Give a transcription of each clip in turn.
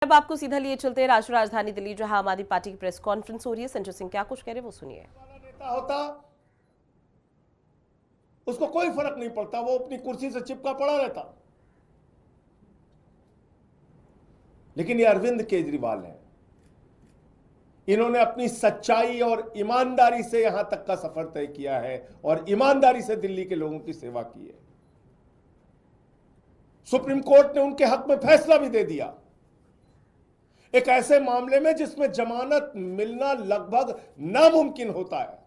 अब आपको सीधा लिए चलते हैं राष्ट्रीय राजधानी दिल्ली, जहां आम आदमी पार्टी की प्रेस कॉन्फ्रेंस हो रही है। संजय सिंह क्या कुछ कह रहे हैं वो सुनिए। नेता होता उसको कोई फर्क नहीं पड़ता, वो अपनी कुर्सी से चिपका पड़ा रहता। लेकिन ये अरविंद केजरीवाल हैं, इन्होंने अपनी सच्चाई और ईमानदारी से यहां तक का सफर तय किया है और ईमानदारी से दिल्ली के लोगों की सेवा की है। सुप्रीम कोर्ट ने उनके हक में फैसला भी दे दिया, एक ऐसे मामले में जिसमें जमानत मिलना लगभग नामुमकिन होता है।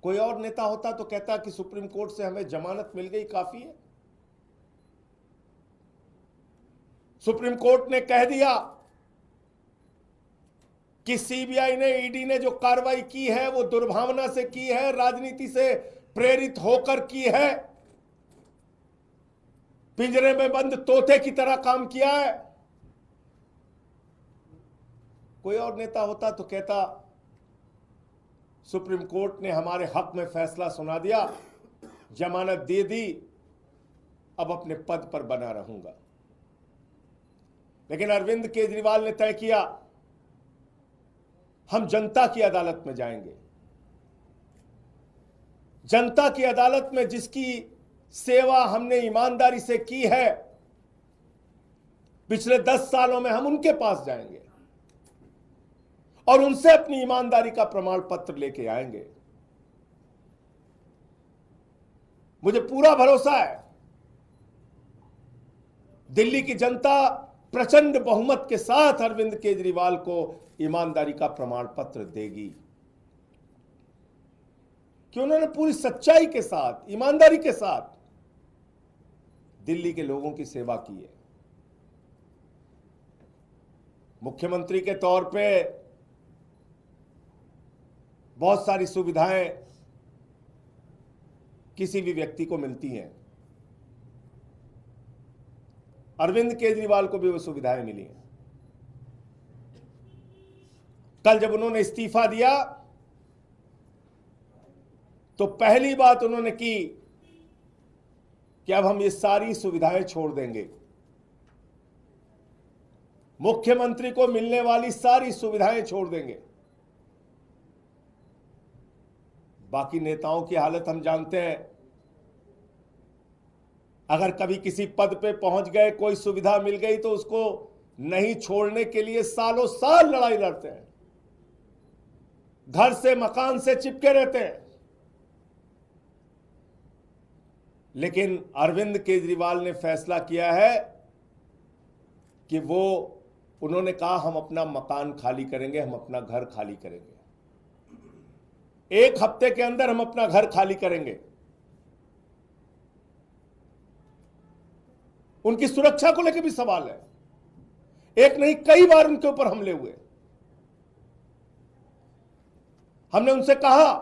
कोई और नेता होता तो कहता कि सुप्रीम कोर्ट से हमें जमानत मिल गई, काफी है। सुप्रीम कोर्ट ने कह दिया कि सीबीआई ने, ईडी ने जो कार्रवाई की है वो दुर्भावना से की है, राजनीति से प्रेरित होकर की है, पिंजरे में बंद तोते की तरह काम किया है। कोई और नेता होता तो कहता सुप्रीम कोर्ट ने हमारे हक में फैसला सुना दिया, जमानत दे दी, अब अपने पद पर बना रहूंगा। लेकिन अरविंद केजरीवाल ने तय किया हम जनता की अदालत में जाएंगे। जनता की अदालत में जिसकी सेवा हमने ईमानदारी से की है, पिछले 10 सालों में हम उनके पास जाएंगे और उनसे अपनी ईमानदारी का प्रमाण पत्र लेके आएंगे। मुझे पूरा भरोसा है दिल्ली की जनता प्रचंड बहुमत के साथ अरविंद केजरीवाल को ईमानदारी का प्रमाण पत्र देगी, कि उन्होंने पूरी सच्चाई के साथ, ईमानदारी के साथ दिल्ली के लोगों की सेवा की है। मुख्यमंत्री के तौर पे बहुत सारी सुविधाएं किसी भी व्यक्ति को मिलती हैं, अरविंद केजरीवाल को भी वो सुविधाएं मिली हैं। कल जब उन्होंने इस्तीफा दिया तो पहली बात उन्होंने की कि अब हम ये सारी सुविधाएं छोड़ देंगे, मुख्यमंत्री को मिलने वाली सारी सुविधाएं छोड़ देंगे। बाकी नेताओं की हालत हम जानते हैं, अगर कभी किसी पद पे पहुंच गए, कोई सुविधा मिल गई तो उसको नहीं छोड़ने के लिए सालों साल लड़ाई लड़ते हैं, घर से मकान से चिपके रहते हैं। लेकिन अरविंद केजरीवाल ने फैसला किया है कि उन्होंने कहा हम अपना मकान खाली करेंगे, हम अपना घर खाली करेंगे, 1 हफ्ते के अंदर हम अपना घर खाली करेंगे। उनकी सुरक्षा को लेकर भी सवाल है, एक नहीं कई बार उनके ऊपर हमले हुए। हमने उनसे कहा,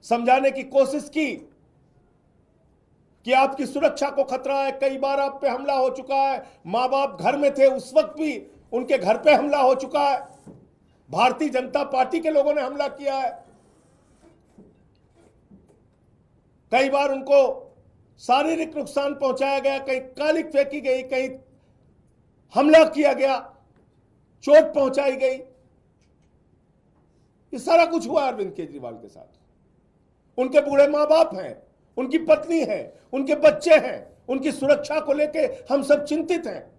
समझाने की कोशिश की कि आपकी सुरक्षा को खतरा है, कई बार आप पे हमला हो चुका है, मां बाप घर में थे उस वक्त भी उनके घर पे हमला हो चुका है, भारतीय जनता पार्टी के लोगों ने हमला किया है, कई बार उनको शारीरिक नुकसान पहुंचाया गया, कहीं कालिक फेंकी गई, कहीं हमला किया गया, चोट पहुंचाई गई। ये सारा कुछ हुआ अरविंद केजरीवाल के साथ। उनके बूढ़े मां बाप हैं, उनकी पत्नी है, उनके बच्चे हैं, उनकी सुरक्षा को लेके हम सब चिंतित हैं।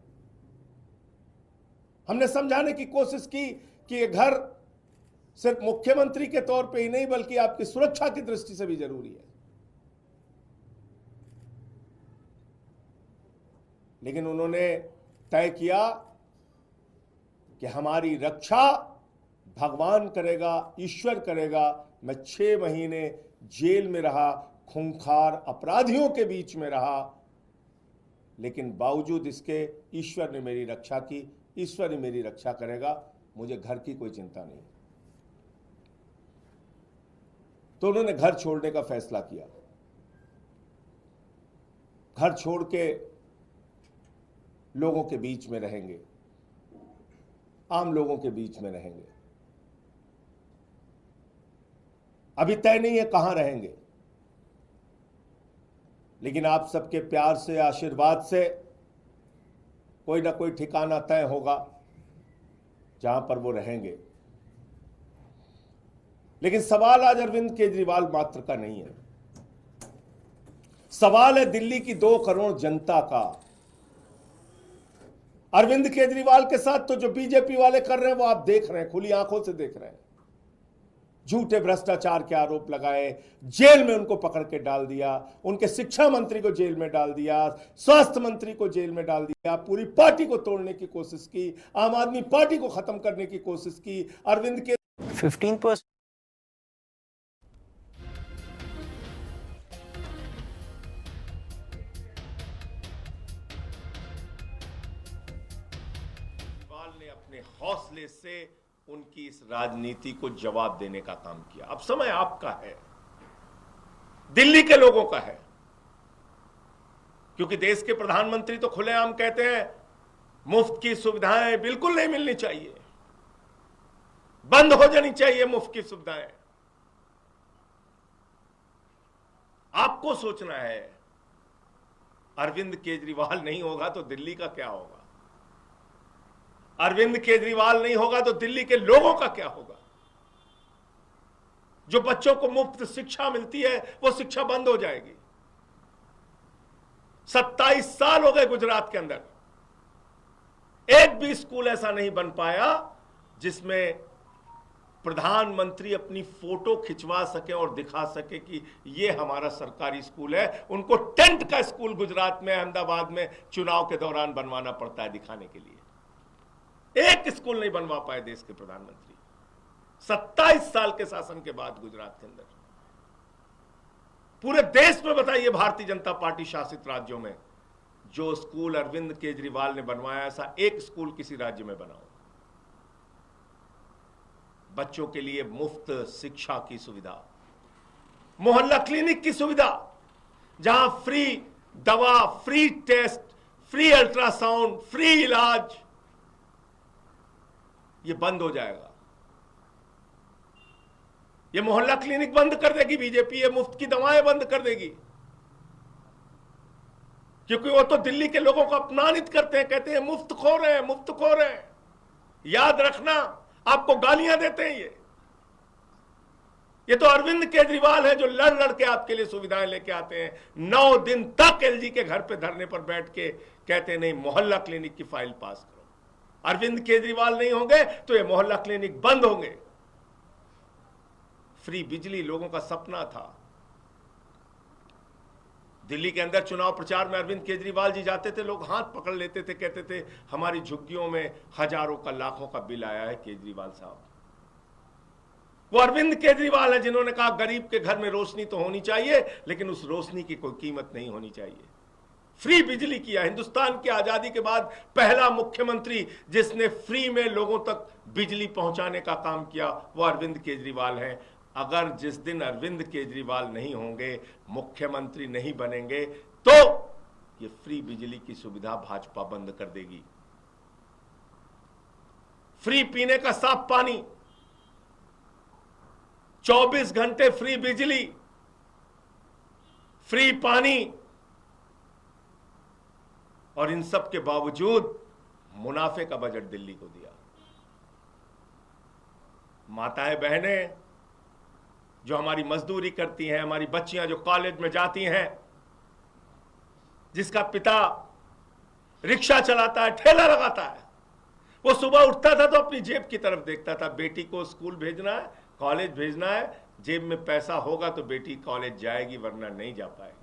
हमने समझाने की कोशिश की कि ये घर सिर्फ मुख्यमंत्री के तौर पे ही नहीं बल्कि आपकी सुरक्षा की दृष्टि से भी जरूरी है। लेकिन उन्होंने तय किया कि हमारी रक्षा भगवान करेगा, ईश्वर करेगा। मैं 6 महीने जेल में रहा, खूंखार अपराधियों के बीच में रहा, लेकिन बावजूद इसके ईश्वर ने मेरी रक्षा की, ईश्वर ही मेरी रक्षा करेगा, मुझे घर की कोई चिंता नहीं। तो उन्होंने घर छोड़ने का फैसला किया। घर छोड़ के लोगों के बीच में रहेंगे, आम लोगों के बीच में रहेंगे। अभी तय नहीं है कहां रहेंगे, लेकिन आप सबके प्यार से, आशीर्वाद से कोई ना कोई ठिकाना तय होगा जहां पर वो रहेंगे। लेकिन सवाल आज अरविंद केजरीवाल मात्र का नहीं है, सवाल है दिल्ली की 2 करोड़ जनता का। अरविंद केजरीवाल के साथ तो जो बीजेपी वाले कर रहे हैं वो आप देख रहे हैं, खुली आंखों से देख रहे हैं। झूठे भ्रष्टाचार के आरोप लगाए, जेल में उनको पकड़ के डाल दिया, उनके शिक्षा मंत्री को जेल में डाल दिया, स्वास्थ्य मंत्री को जेल में डाल दिया, पूरी पार्टी को तोड़ने की कोशिश की, आम आदमी पार्टी को खत्म करने की कोशिश की। अरविंद के 15% ने अपने हौसले से उनकी इस राजनीति को जवाब देने का काम किया। अब समय आपका है, दिल्ली के लोगों का है, क्योंकि देश के प्रधानमंत्री तो खुलेआम कहते हैं मुफ्त की सुविधाएं बिल्कुल नहीं मिलनी चाहिए, बंद हो जानी चाहिए मुफ्त की सुविधाएं। आपको सोचना है, अरविंद केजरीवाल नहीं होगा तो दिल्ली का क्या होगा, अरविंद केजरीवाल नहीं होगा तो दिल्ली के लोगों का क्या होगा। जो बच्चों को मुफ्त शिक्षा मिलती है वो शिक्षा बंद हो जाएगी। 27 साल हो गए गुजरात के अंदर, एक भी स्कूल ऐसा नहीं बन पाया जिसमें प्रधानमंत्री अपनी फोटो खिंचवा सके और दिखा सके कि ये हमारा सरकारी स्कूल है। उनको टेंट का स्कूल गुजरात में, अहमदाबाद में चुनाव के दौरान बनवाना पड़ता है दिखाने के लिए। एक स्कूल नहीं बनवा पाए देश के प्रधानमंत्री 27 साल के शासन के बाद गुजरात के अंदर। पूरे देश में बताइए, भारतीय जनता पार्टी शासित राज्यों में जो स्कूल अरविंद केजरीवाल ने बनवाया, ऐसा एक स्कूल किसी राज्य में बनाओ। बच्चों के लिए मुफ्त शिक्षा की सुविधा, मोहल्ला क्लिनिक की सुविधा, जहां फ्री दवा, free test, free ultrasound, free इलाज, ये बंद हो जाएगा। ये मोहल्ला क्लिनिक बंद कर देगी बीजेपी, ये मुफ्त की दवाएं बंद कर देगी, क्योंकि वो तो दिल्ली के लोगों को अपमानित करते हैं, कहते हैं मुफ्त खोर है, मुफ्त खोर है। याद रखना, आपको गालियां देते हैं ये तो अरविंद केजरीवाल है जो लड़ लड़ के आपके लिए सुविधाएं लेके आते हैं। 9 दिन तक एलजी के घर पे धरने पर बैठ के कहते नहीं मोहल्ला क्लिनिक की फाइल पास करो। अरविंद केजरीवाल नहीं होंगे तो ये मोहल्ला क्लिनिक बंद होंगे। फ्री बिजली लोगों का सपना था। दिल्ली के अंदर चुनाव प्रचार में अरविंद केजरीवाल जी जाते थे, लोग हाथ पकड़ लेते थे, कहते थे हमारी झुग्गियों में हजारों का, लाखों का बिल आया है केजरीवाल साहब। वो अरविंद केजरीवाल है जिन्होंने कहा गरीब के घर में रोशनी तो होनी चाहिए, लेकिन उस रोशनी की कोई कीमत नहीं होनी चाहिए। फ्री बिजली किया। हिंदुस्तान की आजादी के बाद पहला मुख्यमंत्री जिसने फ्री में लोगों तक बिजली पहुंचाने का काम किया वो अरविंद केजरीवाल हैं। अगर जिस दिन अरविंद केजरीवाल नहीं होंगे, मुख्यमंत्री नहीं बनेंगे, तो ये फ्री बिजली की सुविधा भाजपा बंद कर देगी। फ्री पीने का साफ पानी, 24 घंटे फ्री बिजली, फ्री पानी, और इन सब के बावजूद मुनाफे का बजट दिल्ली को दिया। माताएं बहनें जो हमारी मजदूरी करती हैं, हमारी बच्चियां जो कॉलेज में जाती हैं, जिसका पिता रिक्शा चलाता है, ठेला लगाता है, वो सुबह उठता था तो अपनी जेब की तरफ देखता था। बेटी को स्कूल भेजना है, कॉलेज भेजना है, जेब में पैसा होगा तो बेटी कॉलेज जाएगी, वरना नहीं जा पाएगी।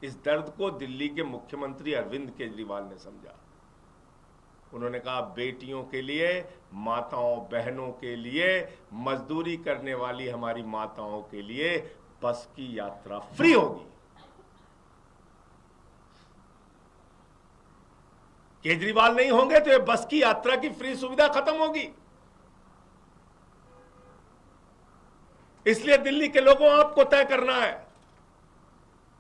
इस दर्द को दिल्ली के मुख्यमंत्री अरविंद केजरीवाल ने समझा। उन्होंने कहा बेटियों के लिए, माताओं बहनों के लिए, मजदूरी करने वाली हमारी माताओं के लिए बस की यात्रा फ्री होगी। केजरीवाल नहीं होंगे तो ये बस की यात्रा की फ्री सुविधा खत्म होगी। इसलिए दिल्ली के लोगों आपको तय करना है।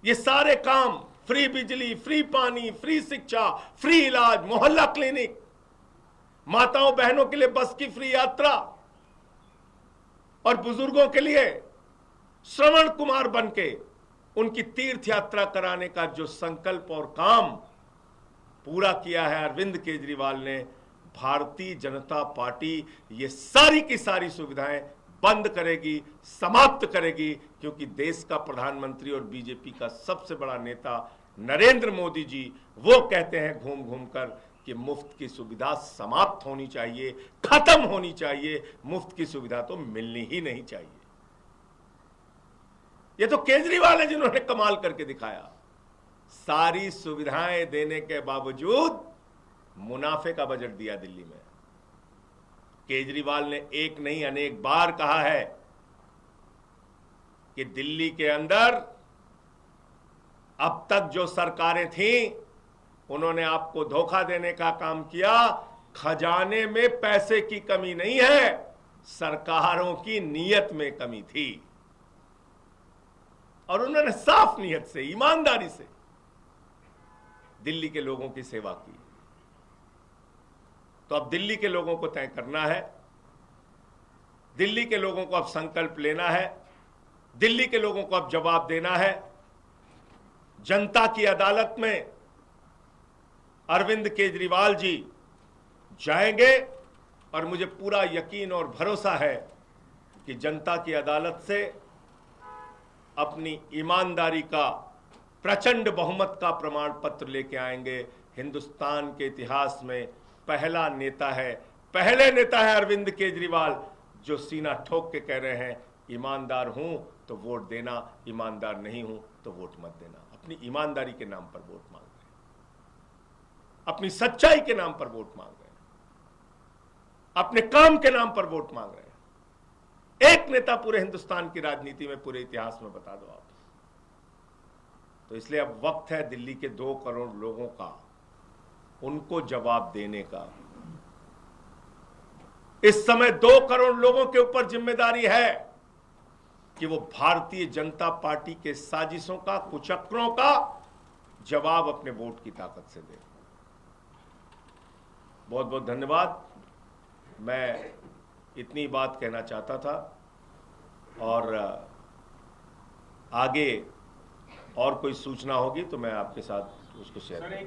ये सारे काम, फ्री बिजली, फ्री पानी, फ्री शिक्षा, फ्री इलाज, मोहल्ला क्लिनिक, माताओं बहनों के लिए बस की फ्री यात्रा, और बुजुर्गों के लिए श्रवण कुमार बनके उनकी तीर्थ यात्रा कराने का जो संकल्प और काम पूरा किया है अरविंद केजरीवाल ने, भारतीय जनता पार्टी ये सारी की सारी सुविधाएं बंद करेगी, समाप्त करेगी, क्योंकि देश का प्रधानमंत्री और बीजेपी का सबसे बड़ा नेता नरेंद्र मोदी जी वो कहते हैं घूम घूम कर कि मुफ्त की सुविधा समाप्त होनी चाहिए, खत्म होनी चाहिए, मुफ्त की सुविधा तो मिलनी ही नहीं चाहिए। ये तो केजरीवाल है जिन्होंने कमाल करके दिखाया। सारी सुविधाएं देने के बावजूद मुनाफे का बजट दिया दिल्ली में। केजरीवाल ने एक नहीं अनेक बार कहा है कि दिल्ली के अंदर अब तक जो सरकारें थीं उन्होंने आपको धोखा देने का काम किया। खजाने में पैसे की कमी नहीं है, सरकारों की नीयत में कमी थी। और उन्होंने साफ नीयत से, ईमानदारी से दिल्ली के लोगों की सेवा की। तो अब दिल्ली के लोगों को तय करना है, दिल्ली के लोगों को अब संकल्प लेना है, दिल्ली के लोगों को अब जवाब देना है। जनता की अदालत में अरविंद केजरीवाल जी जाएंगे और मुझे पूरा यकीन और भरोसा है कि जनता की अदालत से अपनी ईमानदारी का प्रचंड बहुमत का प्रमाण पत्र लेके आएंगे। हिंदुस्तान के इतिहास में पहला नेता है, पहले नेता है अरविंद केजरीवाल जो सीना ठोक के कह रहे हैं ईमानदार हूं तो वोट देना, ईमानदार नहीं हूं तो वोट मत देना। अपनी ईमानदारी के नाम पर वोट मांग रहे हैं, अपनी सच्चाई के नाम पर वोट मांग रहे हैं, अपने काम के नाम पर वोट मांग रहे हैं। एक नेता पूरे हिंदुस्तान की राजनीति में, पूरे इतिहास में बता दो आप। तो इसलिए अब वक्त है दिल्ली के 2 करोड़ लोगों का, उनको जवाब देने का। इस समय 2 करोड़ लोगों के ऊपर जिम्मेदारी है कि वो भारतीय जनता पार्टी के साजिशों का, कुचक्रों का जवाब अपने वोट की ताकत से दे। बहुत बहुत धन्यवाद। मैं इतनी बात कहना चाहता था और आगे और कोई सूचना होगी तो मैं आपके साथ उसको शेयर करूंगा।